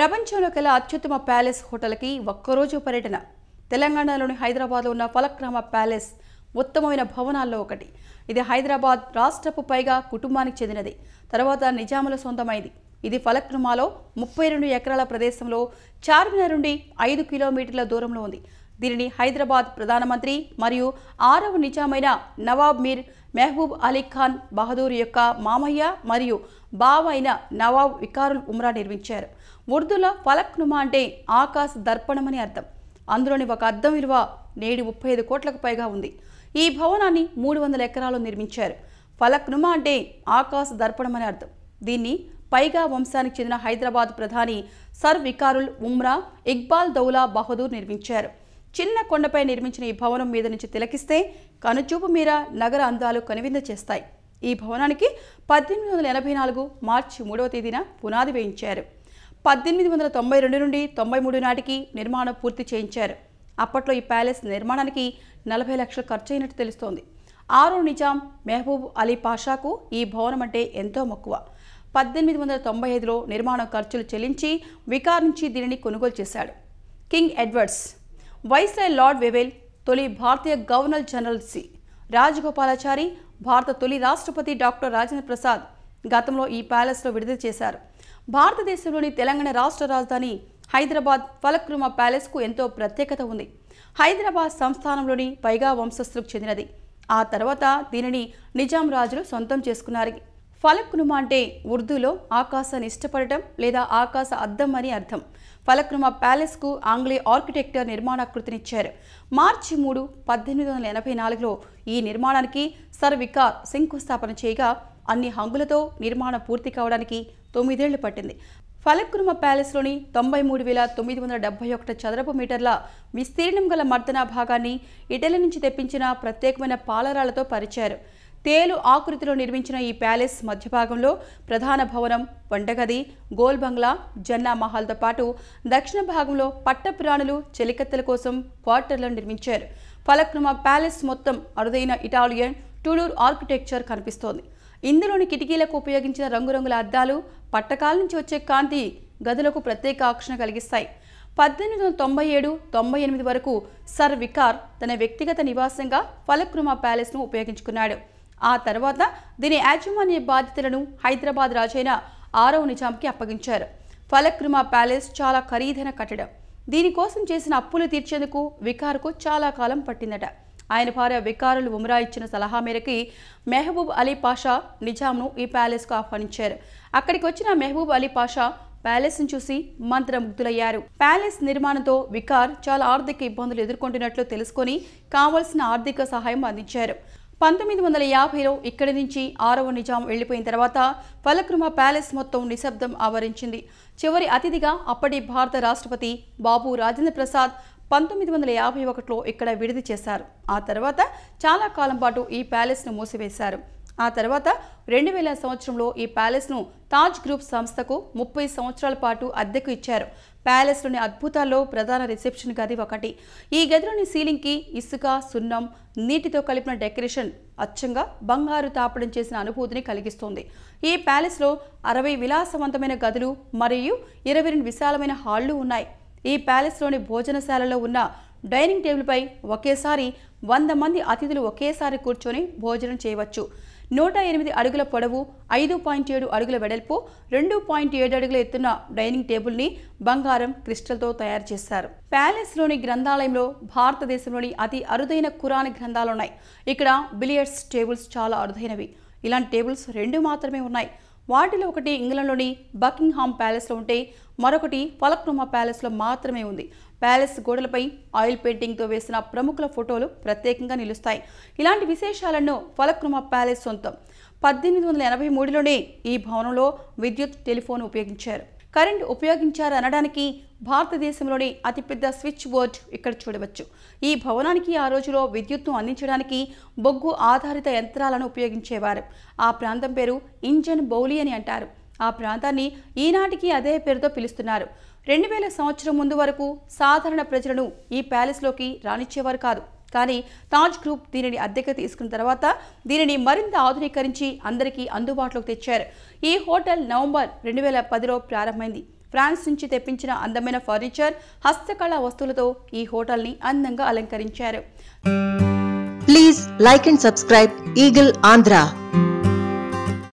ప్రపంచంలోకెల్లా అత్యుత్తమ ప్యాలెస్ హోటల్కి ఒక్కరోజు పర్యటన. తెలంగాణలోని హైదరాబాద్లో ఉన్న ఫలక్నామా ప్యాలెస్ ఉత్తమమైన భవనాల్లో ఒకటి. ఇది హైదరాబాద్ రాష్ట్రపు పైగా కుటుంబానికి చెందినది. తర్వాత నిజాముల సొంతమైంది. ఇది ఫలక్నుమాలో 32 ఎకరాల ప్రదేశంలో చార్మినార్ నుండి 5 కిలోమీటర్ల దూరంలో ఉంది. దీనిని హైదరాబాద్ ప్రధానమంత్రి మరియు 6వ నిజామైన నవాబ్ మీర్ మెహబూబ్ అలీ ఖాన్ బహదూర్ యొక్క మామయ్య మరియు బావ అయిన నవాబ్ వికారుల్ ఉమ్రా నిర్మించారు. ఉర్దూలో ఫలక్నుమా అంటే ఆకాశ దర్పణం అని అర్థం. అందులోని ఒక అద్దం విలువ నేడు 35 కోట్లకు పైగా ఉంది. ఈ భవనాన్ని 300 ఎకరాల్లో నిర్మించారు. ఫలక్నుమా అంటే ఆకాశ దర్పణం అని అర్థం. దీన్ని పైగా వంశానికి చెందిన హైదరాబాద్ ప్రధాని సర్ వికారుల్ ఉమ్రా ఇక్బాల్ దౌలా బహదూర్ నిర్మించారు. చిన్న కొండపై నిర్మించిన ఈ భవనం మీద నుంచి తిలకిస్తే కనుచూపు మీర నగర అందాలు కనువింద చేస్తాయి. ఈ భవనానికి 1884 మార్చి 3వ తేదీన పునాది వేయించారు. 1892 నుండి 93 నాటికి నిర్మాణం పూర్తి చేయించారు. అప్పట్లో ఈ ప్యాలెస్ నిర్మాణానికి 40 లక్షలు ఖర్చయినట్టు తెలుస్తోంది. 6వ నిజాం మెహబూబ్ అలీ పాషాకు ఈ భవనం అంటే ఎంతో మక్కువ. 1895లో నిర్మాణ ఖర్చులు చెల్లించి వికార్ నుంచి దీనిని కొనుగోలు చేశాడు. కింగ్ ఎడ్వర్డ్స్, వైస్రాయ్ లార్డ్ వెవెల్, తొలి భారతీయ గవర్నర్ జనరల్ సి. రాజగోపాలాచారి, భారత తొలి రాష్ట్రపతి డాక్టర్ రాజేంద్ర ప్రసాద్ గతంలో ఈ ప్యాలెస్లో విడుదల చేశారు. భారతదేశంలోని తెలంగాణ రాష్ట్ర రాజధాని హైదరాబాద్ ఫలక్నుమా ప్యాలెస్కు ఎంతో ప్రత్యేకత ఉంది. హైదరాబాద్ సంస్థానంలోని పైగా వంశస్థులకు చెందినది. ఆ తర్వాత దీనిని నిజాం రాజులు సొంతం చేసుకున్నారు. ఫలక్నుమా అంటే ఉర్దూలో ఆకాశాన్ని ఇష్టపడటం లేదా ఆకాశ అద్దం అని అర్థం. ఫలక్నుమా ప్యాలెస్కు ఆంగ్లేయ ఆర్కిటెక్టర్ నిర్మాణాకృతినిచ్చారు. మార్చి 3, 1884లో ఈ నిర్మాణానికి సర్ వికార్ శంకుస్థాపన చేయగా అన్ని హంగులతో నిర్మాణం పూర్తి కావడానికి 9 ఏళ్లు పట్టింది. ఫలక్నుమా ప్యాలెస్లోని 93,971 చదరపు మీటర్ల విస్తీర్ణం గల మర్దనా భాగాన్ని ఇటలీ నుంచి తెప్పించిన ప్రత్యేకమైన పాలరాలతో పరిచారు. తేలు ఆకృతిలో నిర్మించిన ఈ ప్యాలెస్ మధ్య భాగంలో ప్రధాన భవనం, వంటగది, గోల్ బంగ్లా, జన్నా మహల్తో పాటు దక్షిణ భాగంలో పట్టపురాణులు, చెలికత్తెల కోసం క్వార్టర్లను నిర్మించారు. ఫలక్నుమా ప్యాలెస్ మొత్తం అరుదైన ఇటాలియన్ టుడూర్ ఆర్కిటెక్చర్ కనిపిస్తోంది. ఇందులోని కిటికీలకు ఉపయోగించిన రంగురంగుల అద్దాలు పట్టకాల నుంచి వచ్చే కాంతి గదులకు ప్రత్యేక ఆకర్షణ కలిగిస్తాయి. 1897-98 వరకు సర్ వికార్ తన వ్యక్తిగత నివాసంగా ఫలక్నుమా ప్యాలెస్ను ఉపయోగించుకున్నాడు. ఆ తర్వాత దీని యాజమాన్య బాధ్యతలను హైదరాబాద్ రాజైన 6వ నిజాంకి అప్పగించారు. ఫలక్నుమా ప్యాలెస్ చాలా ఖరీదైన కట్టడం. దీనికోసం చేసిన అప్పులు తీర్చేందుకు వికార్కు చాలా కాలం పట్టిందట. ఆయన భార్య వికారుల్ ఉమ్రా ఇచ్చిన సలహా మేరకి మెహబూబ్ అలీ పాషా నిజాంను ఈ ప్యాలెస్కు ఆహ్వానించారు. అక్కడికి వచ్చిన మెహబూబ్ అలీ పాషా ప్యాలెస్ను చూసి మంత్రముగ్ధులయ్యారు. ప్యాలెస్ నిర్మాణంతో వికార్ చాలా ఆర్థిక ఇబ్బందులు ఎదుర్కొంటున్నట్లు తెలుసుకొని కావలసిన ఆర్థిక సహాయం అందించారు. 1950లో ఇక్కడి నుంచి 6వ నిజాం వెళ్లిపోయిన తర్వాత ఫలక్నుమా ప్యాలెస్ మొత్తం నిశ్శబ్దం ఆవరించింది. చివరి అతిథిగా అప్పటి భారత రాష్ట్రపతి బాబు రాజేంద్ర ప్రసాద్ 1951లో ఇక్కడ విడుదల చేశారు. ఆ తర్వాత చాలా కాలం పాటు ఈ ప్యాలెస్ను మూసివేశారు. ఆ తర్వాత 2000 సంవత్సరంలో ఈ ప్యాలెస్ను తాజ్ గ్రూప్ సంస్థకు 30 సంవత్సరాల పాటు అద్దెకు ఇచ్చారు. ప్యాలెస్లోని అద్భుతాల్లో ప్రధాన రిసెప్షన్ గది ఒకటి. ఈ గదిలోని సీలింగ్కి ఇసుక, సున్నం, నీటితో కలిపిన డెకరేషన్ అచ్చంగా బంగారు తాపడం చేసిన అనుభూతిని కలిగిస్తుంది. ఈ ప్యాలెస్లో 60 విలాసవంతమైన గదులు మరియు 22 విశాలమైన హాళ్లు ఉన్నాయి. ఈ ప్యాలెస్లోని భోజనశాలలో ఉన్న డైనింగ్ టేబుల్పై ఒకేసారి 100 మంది అతిథులు ఒకేసారి కూర్చొని భోజనం చేయవచ్చు. 108 అడుగుల పొడవు, 5.7 అడుగుల వెడల్పు, 2.7 అడుగుల ఎత్తున్న డైనింగ్ టేబుల్ని బంగారం, క్రిస్టల్తో తయారు చేశారు. ప్యాలెస్లోని గ్రంథాలయంలో భారతదేశంలోని అతి అరుదైన ఖురాన్ గ్రంథాలున్నాయి. ఇక్కడ బిలియర్డ్స్ టేబుల్స్ చాలా అరుదైనవి. ఇలాంటి టేబుల్స్ 2 మాత్రమే ఉన్నాయి. వాటిలో ఒకటి ఇంగ్లాండ్లోని బకింగ్హామ్ ప్యాలెస్లో ఉంటే మరొకటి ఫలక్నుమా ప్యాలెస్లో మాత్రమే ఉంది. ప్యాలెస్ గోడలపై ఆయిల్ పెయింటింగ్తో వేసిన ప్రముఖుల ఫోటోలు ప్రత్యేకంగా నిలుస్తాయి. ఇలాంటి విశేషాలను ఫలక్నుమా ప్యాలెస్ సొంతం. 1883లోనే ఈ భవనంలో విద్యుత్, టెలిఫోన్ ఉపయోగించారు. కరెంట్ ఉపయోగించారు అనడానికి భారతదేశంలోని అతిపెద్ద స్విచ్ బోర్డ్ ఇక్కడ చూడవచ్చు. ఈ భవనానికి ఆ రోజులో విద్యుత్ను అందించడానికి బొగ్గు ఆధారిత యంత్రాలను ఉపయోగించేవారు. ఆ ప్రాంతం పేరు ఇంజన్ బౌలి అని అంటారు. ఆ ప్రాంతాన్ని ఈనాటికి అదే పేరుతో పిలుస్తున్నారు. 2000 సంవత్సరం ముందు వరకు సాధారణ ప్రజలను ఈ ప్యాలెస్లోకి రానిచ్చేవారు కాదు. కానీ తాజ్ గ్రూప్ దీనిని అద్దెకు తీసుకున్న తర్వాత దీనిని మరింత ఆధునీకరించి అందరికీ అందుబాటులోకి తెచ్చారు. ఈ హోటల్ నవంబర్ 2010లో ప్రారంభమైంది. ఫ్రాన్స్ నుంచి తెప్పించిన అందమైన ఫర్నిచర్, హస్తకళా వస్తువులతో ఈ హోటల్ని అందంగా అలంకరించారు. Please like and subscribe Eagle Andhra.